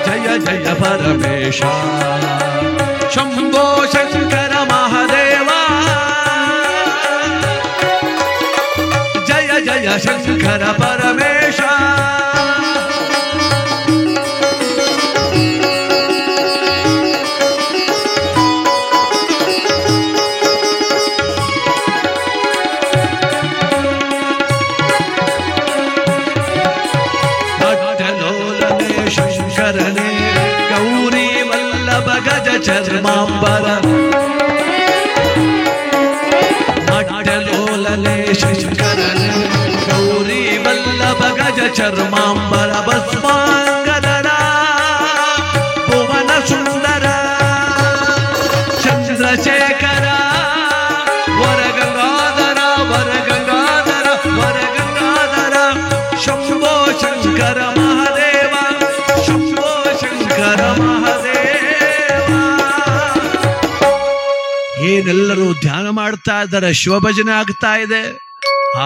ಜಯ ಜಯ ಪರಮೇಶ. ಶಂಭೋ ಶಂಕರ ಮಹಾದೇವ, ಜಯ ಜಯ ಶಂಕರ ಪರಮೇಶ. ಶಂಕರನೇ ಗೌರಿ ವಲ್ಲಭ ಗಜ ಚರ್ಮಾಂಬರ, ನಾಟ್ಯಲೋಲನೆ ಶಂಕರನೇ ಗೌರಿ ವಲ್ಲಭ ಗಜ ಚರ್ಮಾಂಬರ, ಭಸ್ಮಾಂಗಧರ ಭುವನ ಸುಂದರ, ಚಂದ್ರಶೇಖರ ವರಗಂಗಾಧರ, ವರಗಂಗಾಧರ, ವರಗಂಗಾಧರ. ಶಂಭೋ ಶಂಕರ ಮಹಾದೇವ, ಶಂಭೋ ಶಂಕರ ಮಹಾದೇವ. ಏನೆಲ್ಲರೂ ಧ್ಯಾನ ಮಾಡ್ತಾ ಇದ್ದಾರೆ, ಶಿವಭಜನೆ ಆಗ್ತಾ ಇದೆ.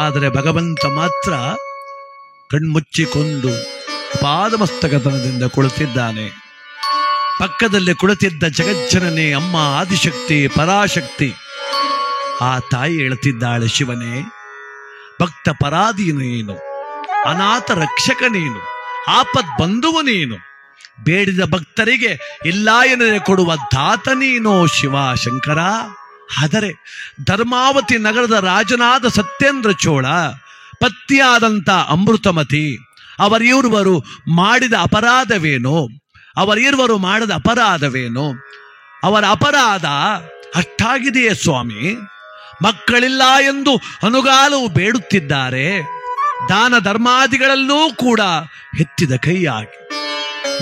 ಆದರೆ ಭಗವಂತ ಮಾತ್ರ ಕಣ್ಮುಚ್ಚಿಕೊಂಡು ಪಾದಮಸ್ತಕತನದಿಂದ ಕುಳಿತಿದ್ದಾನೆ. ಪಕ್ಕದಲ್ಲಿ ಕುಳಿತಿದ್ದ ಜಗಜ್ಜನನಿ ಅಮ್ಮ ಆದಿಶಕ್ತಿ ಪರಾಶಕ್ತಿ ಆ ತಾಯಿ ಹೇಳ್ತಿದ್ದಾಳೆ, ಶಿವನೇ, ಭಕ್ತ ಪರಾಧೀನ ನೀನು, ಅನಾಥ ರಕ್ಷಕ ನೀನು, ಆಪತ್ ಬಂಧುವು ನೀನು, ಬೇಡಿದ ಭಕ್ತರಿಗೆ ಇಲ್ಲ ಎನ್ನದೆ ಕೊಡುವ ದಾತ ನೀನೋ ಶಿವ ಶಂಕರ. ಆದರೆ ಧರ್ಮಾವತಿ ನಗರದ ರಾಜನಾದ ಸತ್ಯೇಂದ್ರ ಚೋಳ, ಪತ್ನಿಯಾದಂಥ ಅಮೃತಮತಿ ಅವರಿರುವರು ಮಾಡಿದ ಅಪರಾಧವೇನು? ಅವರ ಅಪರಾಧ ಅಷ್ಟಾಗಿದೆಯೇ ಸ್ವಾಮಿ? ಮಕ್ಕಳಿಲ್ಲ ಎಂದು ಅನುಗಾಲವು ಬೇಡುತ್ತಿದ್ದಾರೆ. ದಾನ ಧರ್ಮಾದಿಗಳಲ್ಲೂ ಕೂಡ ಎತ್ತಿದ ಕೈಯಾಗಿ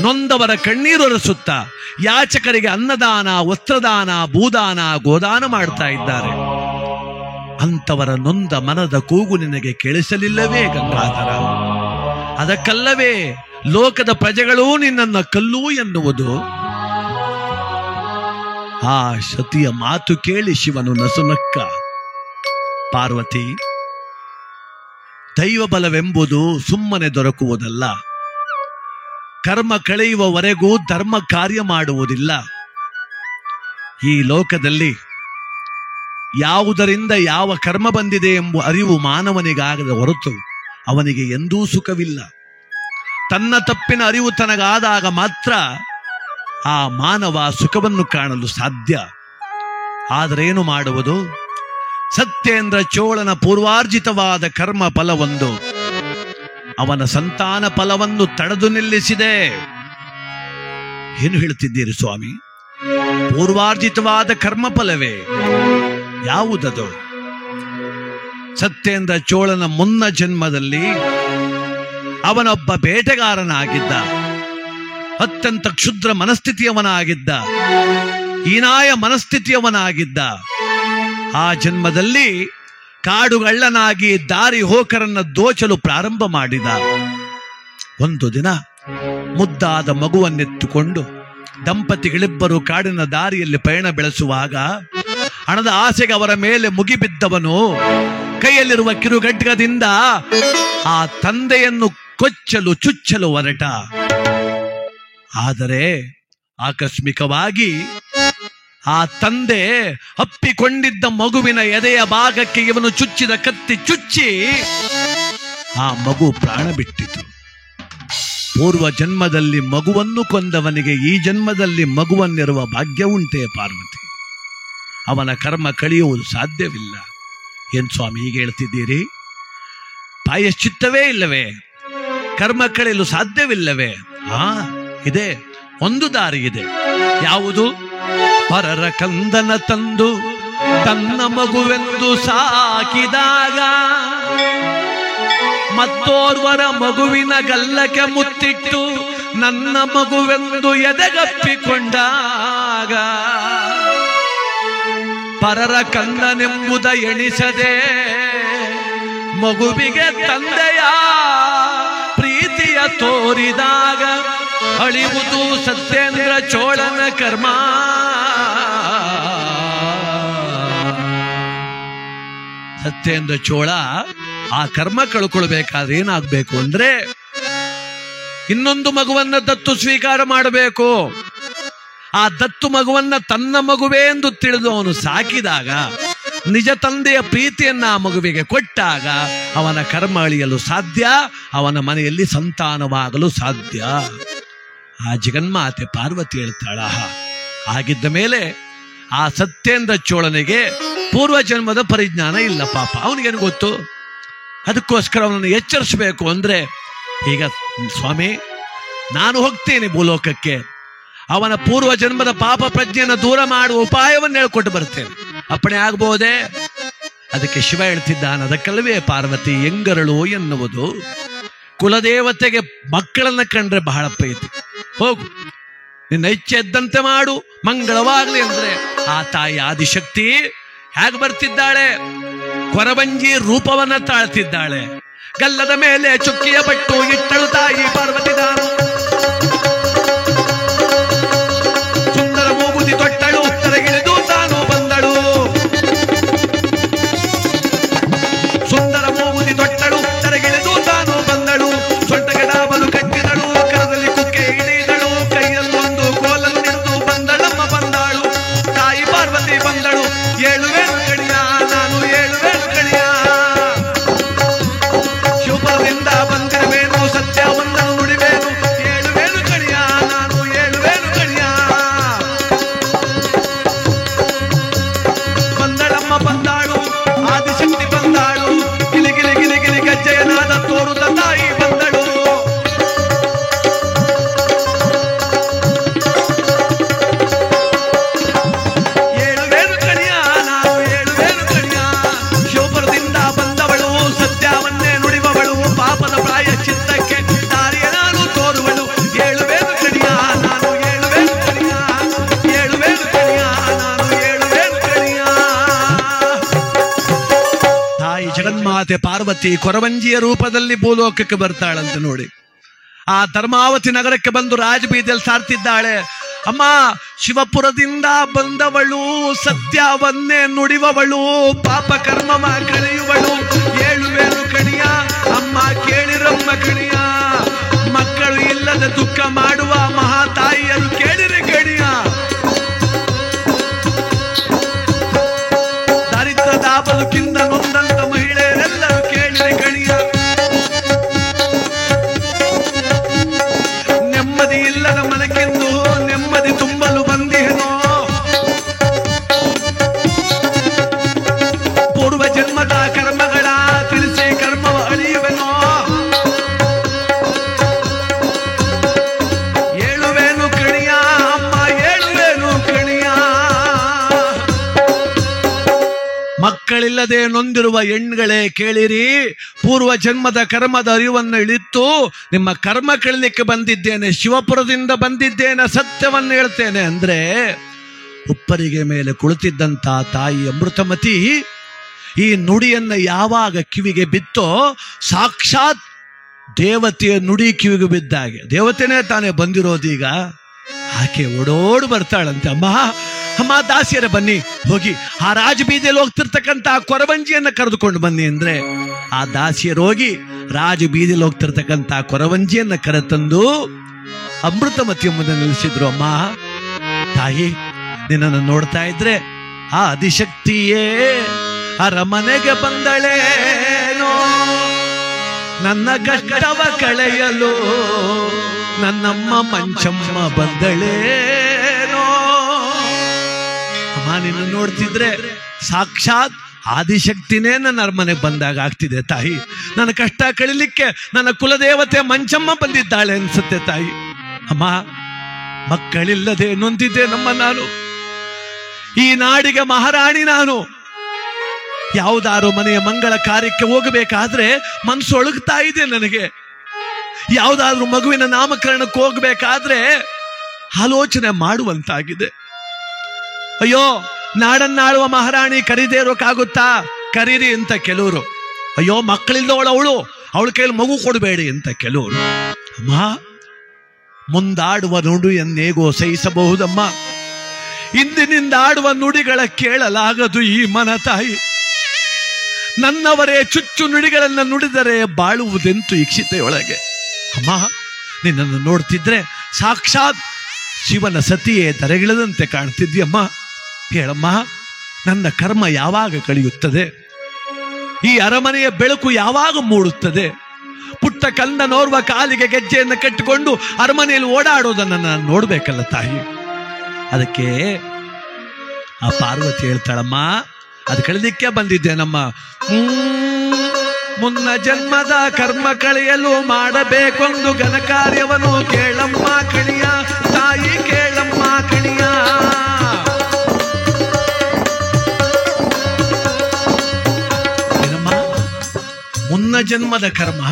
ನೊಂದವರ ಕಣ್ಣೀರೊರೆಸುತ್ತಾ ಯಾಚಕರಿಗೆ ಅನ್ನದಾನ, ವಸ್ತ್ರದಾನ, ಭೂದಾನ, ಗೋದಾನ ಮಾಡ್ತಾ ಇದ್ದಾರೆ. ಅಂತವರ ನೊಂದ ಮನದ ಕೂಗು ನಿನಗೆ ಕೇಳಿಸಲಿಲ್ಲವೇ ಗಂಗಾಧರ? ಅದಕ್ಕಲ್ಲವೇ ಲೋಕದ ಪ್ರಜೆಗಳೂ ನಿನ್ನನ್ನು ಕಲ್ಲು ಎನ್ನುವುದು? ಆ ಸತಿಯ ಮಾತು ಕೇಳಿ ಶಿವನು ನಸುನಕ್ಕ. ಪಾರ್ವತಿ, ದೈವ ಬಲವೆಂಬುದು ಸುಮ್ಮನೆ ದೊರಕುವುದಲ್ಲ. ಕರ್ಮ ಕಳೆಯುವವರೆಗೂ ಧರ್ಮ ಕಾರ್ಯ ಮಾಡುವುದಿಲ್ಲ. ಈ ಲೋಕದಲ್ಲಿ ಯಾವುದರಿಂದ ಯಾವ ಕರ್ಮ ಬಂದಿದೆ ಎಂಬ ಅರಿವು ಮಾನವನಿಗಾಗದ ಹೊರತು ಅವನಿಗೆ ಎಂದೂ ಸುಖವಿಲ್ಲ. ತನ್ನ ತಪ್ಪಿನ ಅರಿವು ತನಗಾದಾಗ ಮಾತ್ರ ಆ ಮಾನವ ಸುಖವನ್ನು ಕಾಣಲು ಸಾಧ್ಯ. ಆದರೇನು ಮಾಡುವುದು? ಸತ್ಯೇಂದ್ರ ಚೋಳನ ಪೂರ್ವಾರ್ಜಿತವಾದ ಕರ್ಮ ಫಲವೊಂದು ಅವನ ಸಂತಾನ ಫಲವನ್ನು ತಡೆದು ನಿಲ್ಲಿಸಿದೆ. ಏನು ಹೇಳ್ತಿದ್ದೀರಿ ಸ್ವಾಮಿ? ಪೂರ್ವಾರ್ಜಿತವಾದ ಕರ್ಮ ಫಲವೇ? ಯಾವುದದು? ಸತ್ಯೇಂದ್ರ ಚೋಳನ ಮುನ್ನ ಜನ್ಮದಲ್ಲಿ ಅವನೊಬ್ಬ ಬೇಟೆಗಾರನಾಗಿದ್ದ, ಅತ್ಯಂತ ಕ್ಷುದ್ರ ಮನಸ್ಥಿತಿಯವನಾಗಿದ್ದ, ಹೀನಾಯ ಮನಸ್ಥಿತಿಯವನಾಗಿದ್ದ. ಆ ಜನ್ಮದಲ್ಲಿ ಕಾಡುಗಳ್ಳನಾಗಿ ದಾರಿ ಹೋಕರನ್ನ ದೋಚಲು ಪ್ರಾರಂಭ ಮಾಡಿದ. ಒಂದು ದಿನ ಮುದ್ದಾದ ಮಗುವನ್ನೆತ್ತುಕೊಂಡು ದಂಪತಿಗಳಿಬ್ಬರು ಕಾಡಿನ ದಾರಿಯಲ್ಲಿ ಪಯಣ ಬೆಳೆಸುವಾಗ ಹಣದ ಆಸೆಗೆ ಅವರ ಮೇಲೆ ಮುಗಿಬಿದ್ದವನು ಕೈಯಲ್ಲಿರುವ ಕಿರುಗಡ್ಗದಿಂದ ಆ ತಂದೆಯನ್ನು ಕೊಚ್ಚಲು ಚುಚ್ಚಲು ಹೊರಟ. ಆದರೆ ಆಕಸ್ಮಿಕವಾಗಿ ಆ ತಂದೆ ಅಪ್ಪಿಕೊಂಡಿದ್ದ ಮಗುವಿನ ಎದೆಯ ಭಾಗಕ್ಕೆ ಇವನು ಚುಚ್ಚಿದ ಕತ್ತಿ ಚುಚ್ಚಿ ಆ ಮಗು ಪ್ರಾಣ ಬಿಟ್ಟಿತು. ಪೂರ್ವ ಜನ್ಮದಲ್ಲಿ ಮಗುವನ್ನು ಕೊಂದವನಿಗೆ ಈ ಜನ್ಮದಲ್ಲಿ ಮಗುವನ್ನಿರುವ ಭಾಗ್ಯ ಉಂಟೆ ಪಾರ್ವತಿ? ಅವನ ಕರ್ಮ ಕಳೆಯುವುದು ಸಾಧ್ಯವಿಲ್ಲ. ಏನ್ ಸ್ವಾಮಿ ಹೀಗೆ ಹೇಳ್ತಿದ್ದೀರಿ? ಪ್ರಾಯಶ್ಚಿತ್ತವೇ ಇಲ್ಲವೇ? ಕರ್ಮ ಕಳೆಯಲು ಸಾಧ್ಯವಿಲ್ಲವೇ? ಇದೆ, ಒಂದು ದಾರಿ ಇದೆ. ಯಾವುದು? ಪರರ ಕಂದನ ತಂದು ತನ್ನ ಮಗುವೆಂದು ಸಾಕಿದಾಗ ಮತ್ತೋರ್ವರ ಮಗುವಿನ ಗಲ್ಲಕ್ಕೆ ಮುತ್ತಿಟ್ಟು ನನ್ನ ಮಗುವೆಂದು ಎದೆಗಪ್ಪಿಕೊಂಡಾಗ ಪರರ ಕಂದನೆಂಬುದ ಎಣಿಸದೆ ಮಗುವಿಗೆ ತಂದೆಯ ಪ್ರೀತಿಯ ತೋರಿದಾಗ ಅಳಿವುದು ಸತ್ಯೇಂದ್ರ ಚೋಳನ ಕರ್ಮ. ಸತ್ಯೇಂದ್ರ ಚೋಳ ಆ ಕರ್ಮ ಕಳ್ಕೊಳ್ಬೇಕಾದ್ರೆ ಏನಾಗಬೇಕು ಅಂದ್ರೆ ಇನ್ನೊಂದು ಮಗುವನ್ನ ದತ್ತು ಸ್ವೀಕಾರ ಮಾಡಬೇಕು. ಆ ದತ್ತು ಮಗುವನ್ನ ತನ್ನ ಮಗುವೇ ಎಂದು ತಿಳಿದು ಅವನು ಸಾಕಿದಾಗ, ನಿಜ ತಂದೆಯ ಪ್ರೀತಿಯನ್ನ ಆ ಮಗುವಿಗೆ ಕೊಟ್ಟಾಗ ಅವನ ಕರ್ಮ ಅಳಿಯಲು ಸಾಧ್ಯ, ಅವನ ಮನೆಯಲ್ಲಿ ಸಂತಾನವಾಗಲು ಸಾಧ್ಯ. ಆ ಜಗನ್ಮಾತೆ ಪಾರ್ವತಿ ಹೇಳ್ತಾಳ. ಆಗಿದ್ದ ಮೇಲೆ ಆ ಸತ್ಯೇಂದ್ರ ಚೋಳನಿಗೆ ಪೂರ್ವ ಜನ್ಮದ ಪರಿಜ್ಞಾನ ಇಲ್ಲ ಪಾಪ. ಅವನಿಗೇನು ಗೊತ್ತು? ಅದಕ್ಕೋಸ್ಕರ ಅವನನ್ನು ಎಚ್ಚರಿಸಬೇಕು. ಅಂದ್ರೆ ಈಗ ಸ್ವಾಮಿ ನಾನು ಹೋಗ್ತೇನೆ ಭೂಲೋಕಕ್ಕೆ, ಅವನ ಪೂರ್ವ ಜನ್ಮದ ಪಾಪ ಪ್ರಜ್ಞೆಯನ್ನು ದೂರ ಮಾಡುವ ಉಪಾಯವನ್ನು ಹೇಳ್ಕೊಟ್ಟು ಬರ್ತೇನೆ. ಅಪ್ಪಣೆ ಆಗ್ಬಹುದೇ? ಅದಕ್ಕೆ ಶಿವ ಹೇಳ್ತಿದ್ದಾನೆ, ಅದಕ್ಕಲ್ಲವೇ ಪಾರ್ವತಿ ಎಂಗರಳು ಎನ್ನುವುದು. ಕುಲದೇವತೆಗೆ ಮಕ್ಕಳನ್ನ ಕಂಡ್ರೆ ಬಹಳ ಪ್ರೀತಿ. ಹೋಗು, ನಿನ್ನ ಇಚ್ಛೆ ಇದ್ದಂತೆ ಮಾಡು, ಮಂಗಳವಾಗಲಿ ಅಂದ್ರೆ ಆ ತಾಯಿ ಆದಿಶಕ್ತಿ ಹೇಗೆ ಬರ್ತಿದ್ದಾಳೆ? ಕೊರವಂಜಿ ರೂಪವನ್ನ ತಾಳ್ತಿದ್ದಾಳೆ. ಗಲ್ಲದ ಮೇಲೆ ಚುಕ್ಕಿಯ ಬಟ್ಟು ಇಟ್ಟಳು ತಾಯಿ ಪಾರ್ವತಿ ದಾನು. ಸುಂದರ ಮೂಗುತಿ ತೊಟ್ಟಳು, ತರಗಿಳಿದು ತಾನು ಬಂದಳು. ಸುಂದರ ಮೂಗುತಿ ತೊಟ್ಟಳು, ತರಗಿಳಿದು ತಾನು ಬಂದಳು. ಸೊಂಟಗಡ ಬಲು ಕಟ್ಟಿದಳು, ಕರದಲ್ಲಿ ಕುಕ್ಕೆ ಹಿಡಿದಳು, ಕೈಯಲ್ಲೊಂದು ಕೋಲನ್ನಿಡು ಜಗನ್ಮಾತೆ ಪಾರ್ವತಿ ಕೊರವಂಜಿಯ ರೂಪದಲ್ಲಿ ಭೂಲೋಕಕ್ಕೆ ಬರ್ತಾಳಂತೆ ನೋಡಿ. ಆ ಧರ್ಮಾವತಿ ನಗರಕ್ಕೆ ಬಂದು ರಾಜಬೀದಿಯಲ್ಲಿ ಸಾರ್ತಿದ್ದಾಳೆ. ಅಮ್ಮ, ಶಿವಪುರದಿಂದ ಬಂದವಳು, ಸತ್ಯವನ್ನೇ ನುಡಿವವಳು, ಪಾಪ ಕರ್ಮವ ಕಳೆಯುವಳು, ಏಳುವೇನು ಕಣಿಯ ಅಮ್ಮ ಕೇಳಿರಮ್ಮ ಕಣಿಯ, ಮಕ್ಕಳು ಇಲ್ಲದ ದುಃಖ ಮಾಡುವ ಮಹಾತಾಯಿಯರು ಕೇಳಿರಿ ಕಣಿಯ, ದರಿದ್ರದ ಬದುಕಿಂದ ನೊಂದಂತ ಮಹಿಳೆಯರೆಲ್ಲರೂ ಕೇಳಿರಿ ಕಣಿಯ, ನೆಮ್ಮದಿ ಇಲ್ಲದ ಮನಕ್ಕೆಂದು ನೆಮ್ಮದಿ ತುಂಬಲು ಬಂದಿಹೇನೋ, ಪೂರ್ವ ಜನ್ಮದ ಕರ್ಮಗಳ ತಿಳಿಸಿ ಕರ್ಮವ ಅಳಿಯುವೆನೋ, ಏಳುವೇನು ಕಣಿಯ ಅಮ್ಮ ಏಳುವೇನು ಕಣಿಯ. ಮಕ್ಕಳಿಲ್ಲದೆ ನೊಂದಿರುವ ಹೆಣ್ಗಳೇ ಕೇಳಿರಿ, ಪೂರ್ವ ಜನ್ಮದ ಕರ್ಮದ ಅರಿವನ್ನು ಇಳಿತು ನಿಮ್ಮ ಕರ್ಮ ಕಳಲಿಕ್ಕೆ ಬಂದಿದ್ದೇನೆ, ಶಿವಪುರದಿಂದ ಬಂದಿದ್ದೇನೆ, ಸತ್ಯವನ್ನು ಹೇಳ್ತೇನೆ ಅಂದ್ರೆ ಉಪ್ಪರಿಗೆ ಮೇಲೆ ಕುಳಿತಿದ್ದಂತ ತಾಯಿ ಅಮೃತಮತಿ ಈ ನುಡಿಯನ್ನ ಯಾವಾಗ ಕಿವಿಗೆ ಬಿತ್ತೋ, ಸಾಕ್ಷಾತ್ ದೇವತೆಯ ನುಡಿ ಕಿವಿಗೆ ಬಿದ್ದಾಗೆ, ದೇವತೆನೇ ತಾನೇ ಬಂದಿರೋದೀಗ, ಆಕೆ ಓಡೋಡು ಬರ್ತಾಳಂತೆ. ಅಮ್ಮ ಅಮ್ಮ ದಾಸಿಯರೇ ಬನ್ನಿ, ಹೋಗಿ ಆ ರಾಜಬೀದಿಯಲ್ಲಿ ಹೋಗ್ತಿರ್ತಕ್ಕಂಥ ಕೊರವಂಜಿಯನ್ನ ಕರೆದುಕೊಂಡು ಬನ್ನಿ ಅಂದ್ರೆ ಆ ದಾಸಿಯರು ಹೋಗಿ ರಾಜಬೀದಿಯಲ್ಲಿ ಹೋಗ್ತಿರ್ತಕ್ಕಂಥ ಕೊರವಂಜಿಯನ್ನ ಕರೆತಂದು ಅಮೃತಮತಿಯ ಮುಂದೆ ನಿಲ್ಲಿಸಿದ್ರು. ಅಮ್ಮ ತಾಯಿ, ನಿನ್ನನ್ನು ನೋಡ್ತಾ ಇದ್ರೆ ಆ ಆದಿಶಕ್ತಿಯೇ ಅರಮನೆಗೆ ಬಂದಳೇನೋ, ನನ್ನ ಕಷ್ಟವ ಕಳೆಯಲು ನನ್ನಮ್ಮ ಮಂಚಮ್ಮ ಬಂದಳೇನೋ. ಅಮ್ಮ ನಿನ್ನ ನೋಡ್ತಿದ್ರೆ ಸಾಕ್ಷಾತ್ ಆದಿಶಕ್ತಿನೇ ನನ್ನ ಅರಮನೆಗೆ ಬಂದಾಗ ಆಗ್ತಿದೆ ತಾಯಿ, ನನ್ನ ಕಷ್ಟ ಕಳಿಲಿಕ್ಕೆ ನನ್ನ ಕುಲದೇವತೆ ಮಂಚಮ್ಮ ಬಂದಿದ್ದಾಳೆ ಅನ್ಸುತ್ತೆ ತಾಯಿ. ಅಮ್ಮ, ಮಕ್ಕಳಿಲ್ಲದೆ ನೊಂದಿದ್ದೆ ನಮ್ಮ ನಾನು, ಈ ನಾಡಿಗೆ ಮಹಾರಾಣಿ ನಾನು, ಯಾವುದಾರು ಮನೆಯ ಮಂಗಳ ಕಾರ್ಯಕ್ಕೆ ಹೋಗಬೇಕಾದ್ರೆ ಮನಸ್ಸು ಒಳಗ್ತಾ ಇದೆ ನನಗೆ, ಯಾವುದಾದ್ರೂ ಮಗುವಿನ ನಾಮಕರಣಕ್ಕೆ ಹೋಗ್ಬೇಕಾದ್ರೆ ಆಲೋಚನೆ ಮಾಡುವಂತಾಗಿದೆ. ಅಯ್ಯೋ, ನಾಡನ್ನಾಳುವ ಮಹಾರಾಣಿ ಕರೀದೇ ಇರೋಕ್ಕಾಗುತ್ತಾ, ಕರೀರಿ ಅಂತ ಕೆಲವರು, ಅಯ್ಯೋ ಮಕ್ಕಳಿಲ್ಲವಳು ಅವಳ ಕೈಯಲ್ಲಿ ಮಗು ಕೊಡಬೇಡಿ ಅಂತ ಕೆಲವರು. ಅಮ್ಮ, ಮುಂದಾಡುವ ನುಡಿಯನ್ನೇಗೋ ಸಹಿಸಬಹುದಮ್ಮ, ಇಂದಿನಿಂದ ಆಡುವ ನುಡಿಗಳ ಕೇಳಲಾಗದು ಈ ಮನ ತಾಯಿ, ನನ್ನವರೇ ಚುಚ್ಚು ನುಡಿಗಳನ್ನು ನುಡಿದರೆ ಬಾಳುವುದೆಂತು ಇಕ್ಷಿತೆಯೊಳಗೆ. ಅಮ್ಮ, ನಿನ್ನನ್ನು ನೋಡ್ತಿದ್ರೆ ಸಾಕ್ಷಾತ್ ಶಿವನ ಸತಿಯೇ ತರೆಗಿಳದಂತೆ ಕಾಣ್ತಿದ್ಯಮ್ಮ. ಹೇಳಮ್ಮ, ನನ್ನ ಕರ್ಮ ಯಾವಾಗ ಕಳೆಯುತ್ತದೆ, ಈ ಅರಮನೆಯ ಬೆಳಕು ಯಾವಾಗ ಮೂಡುತ್ತದೆ, ಪುಟ್ಟ ಕಂದನೋರ್ವ ಕಾಲಿಗೆ ಗೆಜ್ಜೆಯನ್ನು ಕಟ್ಟಿಕೊಂಡು ಅರಮನೆಯಲ್ಲಿ ಓಡಾಡೋದನ್ನು ನಾನು ನೋಡ್ಬೇಕಲ್ಲ ತಾಯಿ. ಅದಕ್ಕೆ ಆ ಪಾರ್ವತಿ ಹೇಳ್ತಾಳಮ್ಮ, ಅದು ಕಳೆದಿಕ್ಕೆ ಬಂದಿದ್ದೇನಮ್ಮ, ಮುನ್ನ ಜನ್ಮದ ಕರ್ಮ ಕಳೆಯಲು ಮಾಡಬೇಕೊಂದು ಘನ ಕಾರ್ಯವನ್ನು ಕೇಳಮ್ಮ ಕಣಿಯ ತಾಯಿ, ಕೇಳಮ್ಮ ಕಣಿಯ. ಏನಮ್ಮ, ಮುನ್ನ ಜನ್ಮದ ಕರ್ಮ?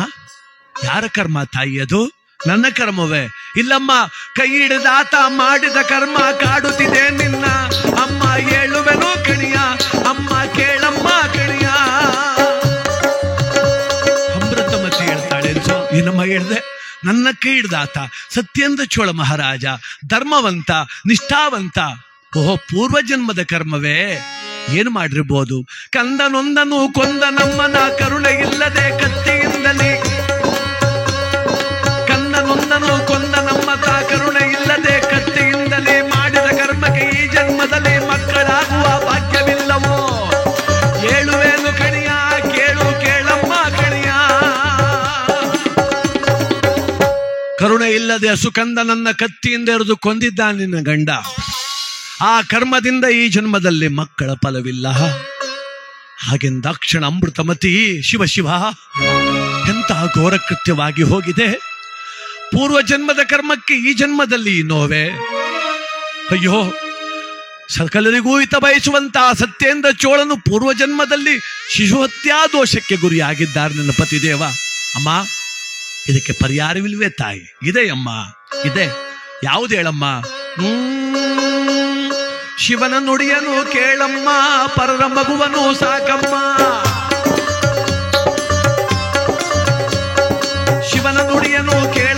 ಯಾರ ಕರ್ಮ ತಾಯಿ ಅದು? ನನ್ನ ಕರ್ಮವೇ? ಇಲ್ಲಮ್ಮ, ಕೈ ಹಿಡಿದಾತ ಮಾಡಿದ ಕರ್ಮ ಕಾಡುತ್ತಿದೆ ನಿನ್ನ ಅಮ್ಮ, ಹೇಳುವೆನು ಕಣಿಯ ಅಮ್ಮ, ಕೇಳಮ್ಮ ಕಣಿಯ. ಅಮೃತಮತಿ ಹೇಳ್ತಾಳೆ, ಏನಮ್ಮ ಹೇಳ್ದೆ? ನನ್ನ ಕೈ ಹಿಡಿದಾತ ಸತ್ಯೇಂದ್ರ ಚೋಳ ಮಹಾರಾಜ, ಧರ್ಮವಂತ, ನಿಷ್ಠಾವಂತ. ಓಹೋ, ಪೂರ್ವಜನ್ಮದ ಕರ್ಮವೇ? ಏನು ಮಾಡಿರ್ಬೋದು? ಕಂದನೊಂದನು ಕೊಂದ ನಮ್ಮನ ಕರುಣೆ ಇಲ್ಲದೆ ಕತ್ತಿಯಿಂದಲೇ, ಕಂದನೊಂದನು ಕೊಂದ ನಮ್ಮ ತಾ ಕರುಣೆ ಇಲ್ಲದೆ ಕತ್ತಿಯಿಂದಲೇ ಮಾಡಿದ ಕರ್ಮಕ್ಕೆ ಈ ಜನ್ಮದಲ್ಲಿ ಮಕ್ಕಳಾಗುವ ಭಾಗ್ಯವಿಲ್ಲವೋ? ಏಳುವೇನು ಕಣಿಯ, ಕೇಳು ಕೇಳಮ್ಮ ಕಣಿಯ. ಕರುಣೆ ಇಲ್ಲದೆ ಸುಕಂದ ನನ್ನ ಕತ್ತಿಯಿಂದ ಎರೆದು ಕೊಂದಿದ್ದ ನಿನ್ನ ಗಂಡ, ಆ ಕರ್ಮದಿಂದ ಈ ಜನ್ಮದಲ್ಲಿ ಮಕ್ಕಳ ಫಲವಿಲ್ಲ. ಹಾಗೆಂದಾಕ್ಷಣ ಅಮೃತಮತಿ, ಶಿವ ಶಿವ, ಎಂತಹ ಘೋರ ಕೃತ್ಯವಾಗಿ ಹೋಗಿದೆ. ಪೂರ್ವ ಜನ್ಮದ ಕರ್ಮಕ್ಕೆ ಈ ಜನ್ಮದಲ್ಲಿ ನೋವೆ. ಅಯ್ಯೋ, ಸಕಲರಿಗೂ ಹಿತ ಬಯಸುವಂತಹ ಸತ್ಯೇಂದ್ರ ಚೋಳನು ಪೂರ್ವ ಜನ್ಮದಲ್ಲಿ ಶಿಶುಹತ್ಯಾ ದೋಷಕ್ಕೆ ಗುರಿಯಾಗಿದ್ದಾರೆ ನನ್ನ ಪತಿದೇವ. ಅಮ್ಮ, ಇದಕ್ಕೆ ಪರಿಹಾರವಿಲ್ವೇ ತಾಯಿ? ಇದೆ ಅಮ್ಮ, ಇದೆ. ಯಾವುದು ಹೇಳಮ್ಮ? ಶಿವನ ನುಡಿಯನು ಕೇಳಮ್ಮ, ಪರರ ಮಗುವನು ಸಾಕಮ್ಮ. ನುಡಿಯನ್ನು ಕೇಳಿ